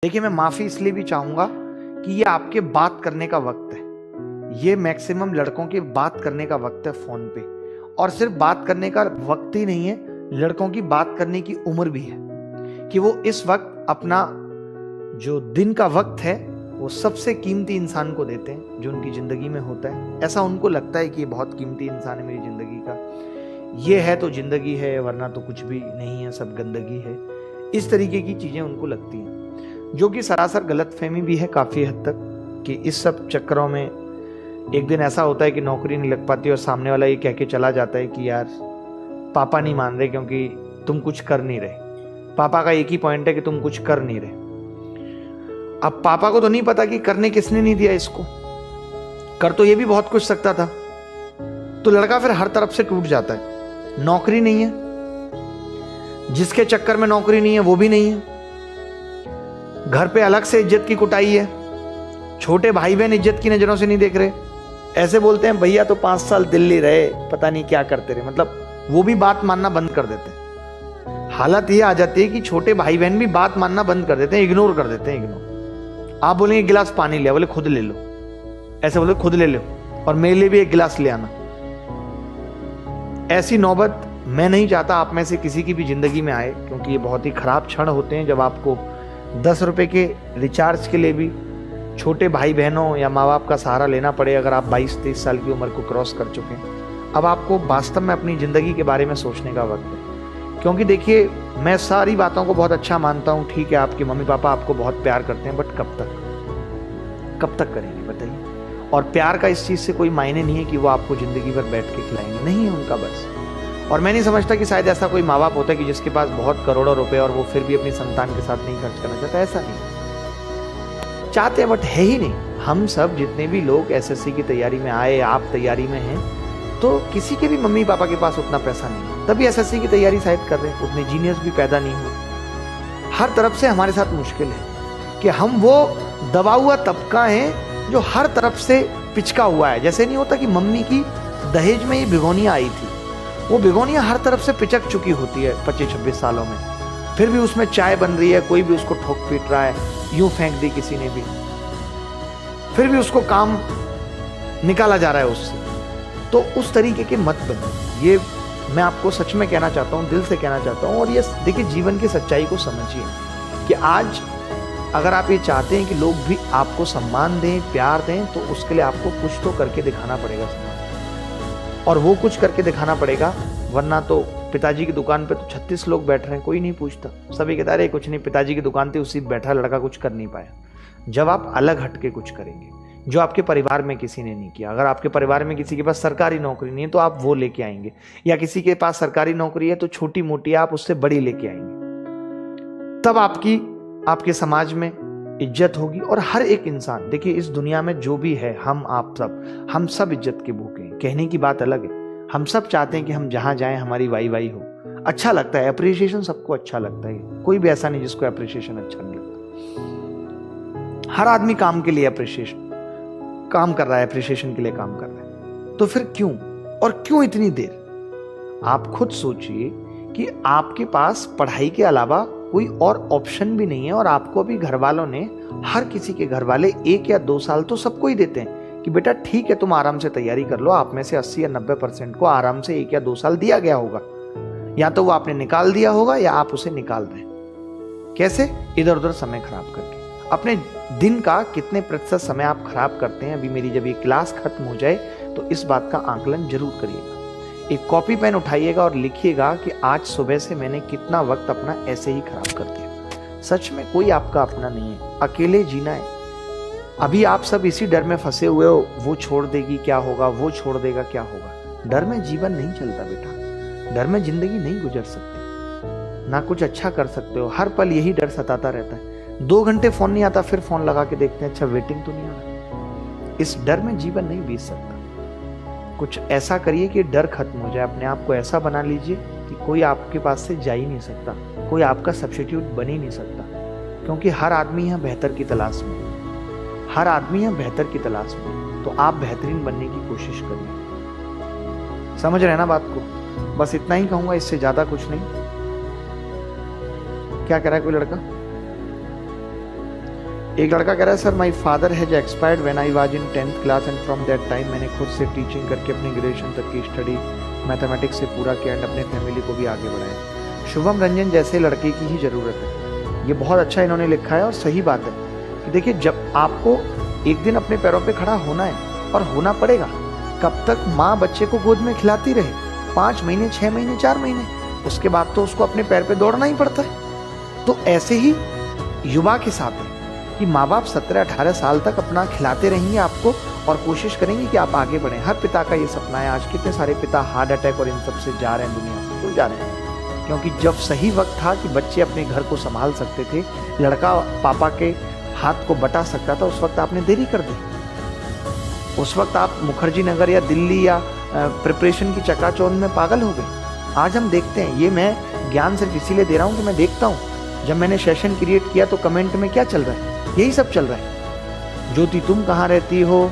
देखिए, मैं माफ़ी इसलिए भी चाहूँगा कि ये आपके बात करने का वक्त है। ये मैक्सिमम लड़कों के बात करने का वक्त है फ़ोन पे। और सिर्फ बात करने का वक्त ही नहीं है, लड़कों की बात करने की उम्र भी है कि वो इस वक्त अपना जो दिन का वक्त है वो सबसे कीमती इंसान को देते हैं जो उनकी ज़िंदगी में होता है। ऐसा उनको लगता है कि ये बहुत कीमती इंसान है मेरी ज़िंदगी का, ये है तो ज़िंदगी है, वरना तो कुछ भी नहीं है, सब गंदगी है। इस तरीके की चीज़ें उनको लगती हैं, जो कि सरासर गलतफहमी भी है काफ़ी हद तक। कि इस सब चक्करों में एक दिन ऐसा होता है कि नौकरी नहीं लग पाती और सामने वाला ये कह के चला जाता है कि यार पापा नहीं मान रहे क्योंकि तुम कुछ कर नहीं रहे। पापा का एक ही पॉइंट है कि तुम कुछ कर नहीं रहे। अब पापा को तो नहीं पता कि करने किसने नहीं दिया इसको, कर तो ये भी बहुत कुछ सकता था। तो लड़का फिर हर तरफ से टूट जाता है। नौकरी नहीं है, जिसके चक्कर में नौकरी नहीं है वो भी नहीं है, घर पे अलग से इज्जत की कुटाई है, छोटे भाई बहन इज्जत की नजरों से नहीं देख रहे। ऐसे बोलते हैं भैया तो 5 साल दिल्ली रहे, पता नहीं क्या करते रहे, मतलब वो भी बात मानना बंद कर देते हैं। हालत ये आ जाती है कि छोटे भाई बहन भी बात मानना बंद कर देते हैं, इग्नोर कर देते हैं। इग्नोर, आप बोलेंगे गिलास पानी ले, बोले खुद ले लो, ऐसे बोले खुद ले लो और मेरे लिए भी एक गिलास ले आना। ऐसी नौबत मैं नहीं चाहता आप में से किसी की भी जिंदगी में आए, क्योंकि ये बहुत ही खराब क्षण होते हैं जब आपको 10 रुपए के रिचार्ज के लिए भी छोटे भाई बहनों या माँ बाप का सहारा लेना पड़े अगर आप 22-23 साल की उम्र को क्रॉस कर चुके हैं। अब आपको वास्तव में अपनी ज़िंदगी के बारे में सोचने का वक्त है। क्योंकि देखिए, मैं सारी बातों को बहुत अच्छा मानता हूँ, ठीक है आपके मम्मी पापा आपको बहुत प्यार करते हैं, बट कब तक करेंगे बताइए। और प्यार का इस चीज़ से कोई मायने नहीं है कि वो आपको ज़िंदगी भर बैठ के खिलाएंगे, नहीं है उनका बस। और मैं नहीं समझता कि शायद ऐसा कोई माँ बाप होता है कि जिसके पास बहुत करोड़ों रुपए और वो फिर भी अपनी संतान के साथ नहीं खर्च करना चाहता। ऐसा नहीं चाहते हैं, बट है ही नहीं। हम सब जितने भी लोग एसएससी की तैयारी में आए, आप तैयारी में हैं, तो किसी के भी मम्मी पापा के पास उतना पैसा नहीं है, तभी एसएससी की तैयारी शायद कर रहे हैं। उतने जीनियस भी पैदा नहीं हुए। हर तरफ से हमारे साथ मुश्किल है कि हम वो दबा हुआ तबका है जो हर तरफ से पिचका हुआ है। जैसे नहीं होता कि मम्मी की दहेज में ये भिगोनिया आई थी, वो भिगोनिया हर तरफ से पिचक चुकी होती है 25-26 सालों में, फिर भी उसमें चाय बन रही है, कोई भी उसको ठोक पीट रहा है, यूं फेंक दी किसी ने भी, फिर भी उसको काम निकाला जा रहा है उससे। तो उस तरीके के मत बनिए, ये मैं आपको सच में कहना चाहता हूँ, दिल से कहना चाहता हूँ। और ये देखिए, जीवन की सच्चाई को समझिए कि आज अगर आप ये चाहते हैं कि लोग भी आपको सम्मान दें, प्यार दें, तो उसके लिए आपको कुछ तो करके दिखाना पड़ेगा समाज, और वो कुछ करके दिखाना पड़ेगा। वरना तो पिताजी की दुकान पे तो 36 लोग बैठ रहे हैं, कोई नहीं पूछता, सभी कहता है कुछ नहीं, पिताजी की दुकान थी, उसी बैठा लड़का कुछ कर नहीं पाया। जब आप अलग हट के कुछ करेंगे जो आपके परिवार में किसी ने नहीं किया, अगर आपके परिवार में किसी के पास सरकारी नौकरी नहीं है तो आप वो लेके आएंगे, या किसी के पास सरकारी नौकरी है तो छोटी मोटी आप उससे बड़ी लेके आएंगे, तब आपके समाज में इज्जत होगी। और हर एक इंसान, देखिए इस दुनिया में जो भी है, हम सब इज्जत के भूखे हैं। कहने की बात अलग है, हम सब चाहते हैं कि हम जहां जाएं हमारी वाई वाई हो, अच्छा लगता है, अप्रिसिएशन सबको अच्छा लगता है, कोई भी ऐसा नहीं जिसको अप्रिसिएशन अच्छा नहीं लगता। हर आदमी काम के लिए अप्रिसिएशन काम कर रहा है, अप्रिसिएशन के लिए काम कर रहा है। तो फिर क्यों, और क्यों इतनी देर? आप खुद सोचिए कि आपके पास पढ़ाई के अलावा कोई और ऑप्शन भी नहीं है, और आपको भी घर वालों ने, हर किसी के घर वाले 1 या 2 साल तो सबको ही देते हैं कि बेटा ठीक है तुम आराम से तैयारी कर लो। आप में से 80 या 90% को आराम से 1 या 2 साल दिया गया होगा, या तो वो आपने निकाल दिया होगा या आप उसे निकाल दें। कैसे? इधर उधर समय खराब करके। अपने दिन का कितने प्रतिशत समय आप खराब करते हैं? अभी मेरी जब ये क्लास खत्म हो जाए तो इस बात का आकलन जरूर करिएगा। एक कॉपी पेन उठाइएगा और लिखिएगा कि आज सुबह से मैंने कितना वक्त अपना ऐसे ही खराब कर दिया। सच में कोई आपका अपना नहीं है, अकेले जीना है। अभी आप सब इसी डर में फंसे हुए हो, वो छोड़ देगी क्या होगा, वो छोड़ देगा क्या होगा। डर में जीवन नहीं चलता बेटा, डर में जिंदगी नहीं गुजर सकती, ना कुछ अच्छा कर सकते हो। हर पल यही डर सताता रहता है। 2 घंटे फोन नहीं आता, फिर फोन लगा के देखते हैं, अच्छा वेटिंग तो नहीं आ रहा। इस डर में जीवन नहीं बीत सकता। कुछ ऐसा करिए कि डर खत्म हो जाए, अपने आप को ऐसा बना लीजिए कि कोई आपके पास से जा ही नहीं सकता, कोई आपका सब्स्टिट्यूट बन ही नहीं सकता। क्योंकि हर आदमी यहाँ बेहतर की तलाश में, हर आदमी यहाँ बेहतर की तलाश में। तो आप बेहतरीन बनने की कोशिश करिए। समझ रहे हैं ना बात को? बस इतना ही कहूंगा, इससे ज्यादा कुछ नहीं। क्या कह रहा है कोई लड़का? एक लड़का कह रहा है, sir my father has expired when I was in 10th class and from that time मैंने खुद से टीचिंग करके अपनी ग्रेजुएशन तक की स्टडी मैथमेटिक्स से पूरा किया एंड अपने फैमिली को भी आगे बढ़ाया। शुभम रंजन जैसे लड़के की ही ज़रूरत है। ये बहुत अच्छा इन्होंने लिखा है और सही बात है कि देखिए, जब आपको एक दिन अपने पैरों पे खड़ा होना है और होना पड़ेगा, कब तक माँ बच्चे को गोद में खिलाती रहे? 5 महीने, 6 महीने, 4 महीने, उसके बाद तो उसको अपने पैर पे दौड़ना ही पड़ता है। तो ऐसे ही युवा के साथ है कि माँ बाप 17-18 साल तक अपना खिलाते रहेंगे आपको और कोशिश करेंगे कि आप आगे बढ़ें। हर पिता का ये सपना है। आज कितने सारे पिता हार्ट अटैक और इन सब से जा रहे हैं दुनिया से, क्यों जा रहे हैं? क्योंकि जब सही वक्त था कि बच्चे अपने घर को संभाल सकते थे, लड़का पापा के हाथ को बटा सकता था, उस वक्त आपने देरी कर दी। उस वक्त आप मुखर्जी नगर या दिल्ली या प्रिपरेशन की चकाचौंध में पागल हो गए। आज हम देखते हैं, ये मैं ज्ञान सिर्फ इसीलिए दे रहा हूँ कि मैं देखता हूँ, जब मैंने सेशन क्रिएट किया तो कमेंट में क्या चल रहा है? यही सब चल रहा है। ज्योति तुम कहाँ रहती हो,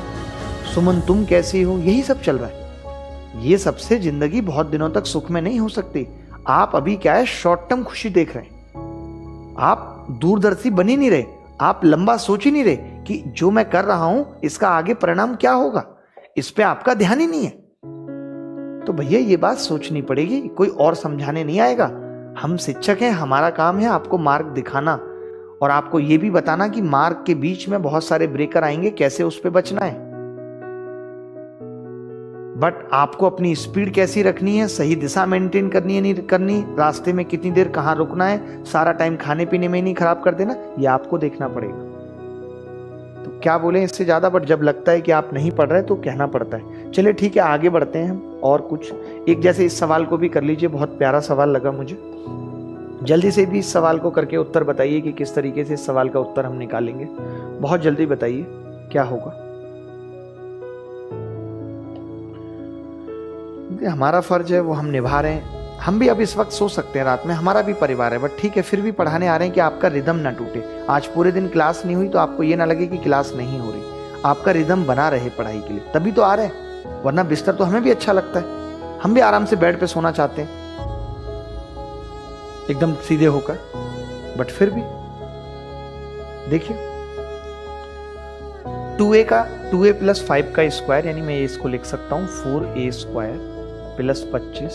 सुमन तुम कैसी हो, यही सब चल रहा है। ये सबसे जिंदगी बहुत दिनों तक सुख में नहीं हो सकती। आप अभी क्या है, शॉर्ट टर्म खुशी देख रहे हैं, आप दूरदर्शी बन ही नहीं रहे, आप लंबा सोच ही नहीं रहे कि जो मैं कर रहा हूं इसका आगे परिणाम क्या होगा, इस पे आपका ध्यान ही नहीं है। तो भैया ये बात सोचनी पड़ेगी, कोई और समझाने नहीं आएगा। हम शिक्षक हैं, हमारा काम है आपको मार्ग दिखाना और आपको ये भी बताना कि मार्ग के बीच में बहुत सारे ब्रेकर आएंगे, कैसे उस पे बचना है। बट आपको अपनी स्पीड कैसी रखनी है, सही दिशा मेंटेन करनी है नहीं करनी, रास्ते में कितनी देर कहाँ रुकना है, सारा टाइम खाने पीने में नहीं खराब कर देना, ये आपको देखना पड़ेगा। तो क्या बोले इससे ज्यादा, बट जब लगता है कि आप नहीं पढ़ रहे तो कहना पड़ता है। चलिए ठीक है, आगे बढ़ते हैं हम। और कुछ एक जैसे इस सवाल को भी कर लीजिए, बहुत प्यारा सवाल लगा मुझे। जल्दी से भी इस सवाल को करके उत्तर बताइए कि किस तरीके से इस सवाल का उत्तर हम निकालेंगे। बहुत जल्दी बताइए क्या होगा। हमारा फर्ज है वो हम निभा रहे हैं। हम भी अब इस वक्त सो सकते हैं रात में, हमारा भी परिवार है, बट ठीक है फिर भी पढ़ाने आ रहे हैं कि आपका रिदम ना टूटे। आज पूरे दिन क्लास नहीं हुई तो आपको ये ना लगे कि क्लास नहीं हो रही, आपका रिदम बना रहे पढ़ाई के लिए, तभी तो आ रहे हैं। वरना बिस्तर तो हमें भी अच्छा लगता है, हम भी आराम से बेड पे सोना चाहते हैं एकदम सीधे होकर, बट फिर भी देखिए 2a + 5 का स्क्वायर, यानी मैं इसको लिख सकता हूं 4a² + 25